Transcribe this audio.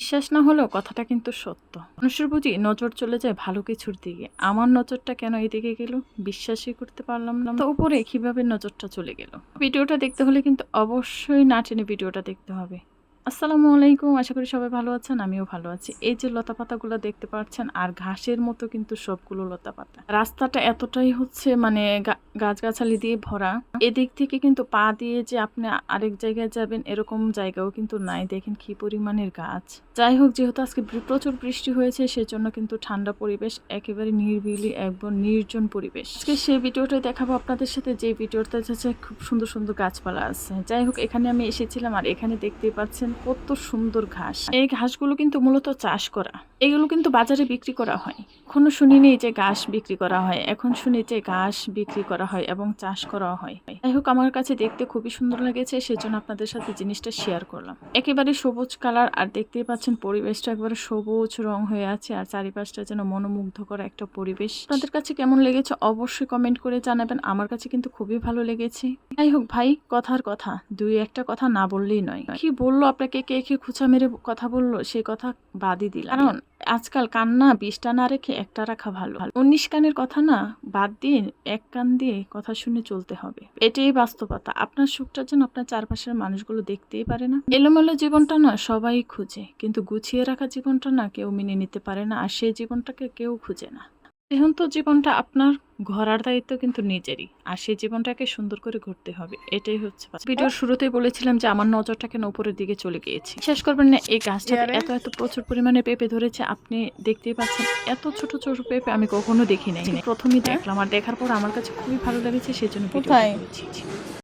বিশ্বাস না হলেও কথাটা কিন্তু সত্য। মানুষের বুঝি নজর চলে যায় ভালো কিছুর দিকে। আমার নজরটা কেন এদিকে গেল বিশ্বাসই করতে পারলাম না। তো উপরে কিভাবে নজরটা চলে গেল? ভিডিওটা দেখতে হলে কিন্তু অবশ্যই না টেনে ভিডিওটা দেখতে হবে। আসসালামু আলাইকুম, আশা করি সবাই ভালো আছেন। আমিও ভালো আছি। এই যে লতাপাতাগুলো দেখতে পাচ্ছেন আর ঘাসের মতো কিন্তু সবগুলো লতাপাতা। রাস্তাটা এতটাই হচ্ছে মানে গাছগাছালি দিয়ে ভরা। এদিক থেকে কিন্তু পা দিয়ে যে আপনি আরেক জায়গায় যাবেন এরকম জায়গাও কিন্তু নাই। দেখেন কি পরিমাণের গাছ। যাই হোক, যেহেতু আজকে প্রচুর বৃষ্টি হয়েছে সেজন্য কিন্তু ঠান্ডা পরিবেশ, একেবারে নিরিবিলি একদম নির্জন পরিবেশ। আজকে সেই ভিডিওটা দেখাবো আপনাদের সাথে, যে ভিডিওটা হচ্ছে খুব সুন্দর সুন্দর গাছপালা আছে। যাই হোক, এখানে আমি এসেছিলাম আর এখানে দেখতেই পাচ্ছেন কত সুন্দর ঘাস। এই ঘাসগুলো কিন্তু মূলত চাষ করা, এগুলো কিন্তু বাজারে বিক্রি করা হয়। এখনো শুনিনি যে ঘাস বিক্রি করা হয়, এখন শুনি যে ঘাস বিক্রি করা হয় এবং চাষ করা হয়। যাই হোক, আমার কাছে দেখতে খুবই সুন্দর লেগেছে, সেজন্য আপনাদের সাথে জিনিসটা শেয়ার করলাম। একেবারে সবুজ কালার, আর দেখতেই পাচ্ছেন পরিবেশটা একবারে সবুজ রং হয়ে আছে আর চারিপাশটা যেন মনোমুগ্ধকর একটা পরিবেশ। আপনাদের কাছে কেমন লেগেছে অবশ্যই কমেন্ট করে জানাবেন। আমার কাছে কিন্তু খুবই ভালো লেগেছে। যাই হোক ভাই, কথার কথা, দুই একটা কথা না বললেই নয়। কি বললো আপনাকে, কে কে খুঁচা মেরে কথা বললো সেই কথা বাদই দিলাম। কারণ আজকাল কান্না 20টা না রেখে একটা রাখা ভালো। 19 কানের কথা না বাদ দিয়ে এক কান দিয়ে কথা শুনে চলতে হবে। এটাই বাস্তবতা। আপনার সুখটা যেন আপনার চারপাশের মানুষগুলো দেখতেই পারে না। এলোমেলো জীবনটা না সবাই খুঁজে, কিন্তু গুছিয়ে রাখা জীবনটা না কেউ মেনে নিতে পারে না, আর সেই জীবনটাকে কেউ খুঁজে না। এখন তো জীবনটা আপনার, ঘোরার দায়িত্ব কিন্তু নিজেরই, আর সেই জীবনটাকে সুন্দর করে ঘুরতে হবে। এটাই হচ্ছে ভিডিওর শুরুতেই বলেছিলাম যে আমার নজরটা কেন উপরের দিকে চলে গিয়েছে। বিশ্বাস করবেন না, এই গাছটাতে এত এত প্রচুর পরিমাণে পেঁপে ধরেছে। আপনি দেখতেই পাচ্ছেন এত ছোট ছোট পেঁপে আমি কখনো দেখি নাই, প্রথমেই দেখলাম। আর দেখার পর আমার কাছে খুবই ভালো লেগেছে, সেজন্য ভিডিওটা করেছি।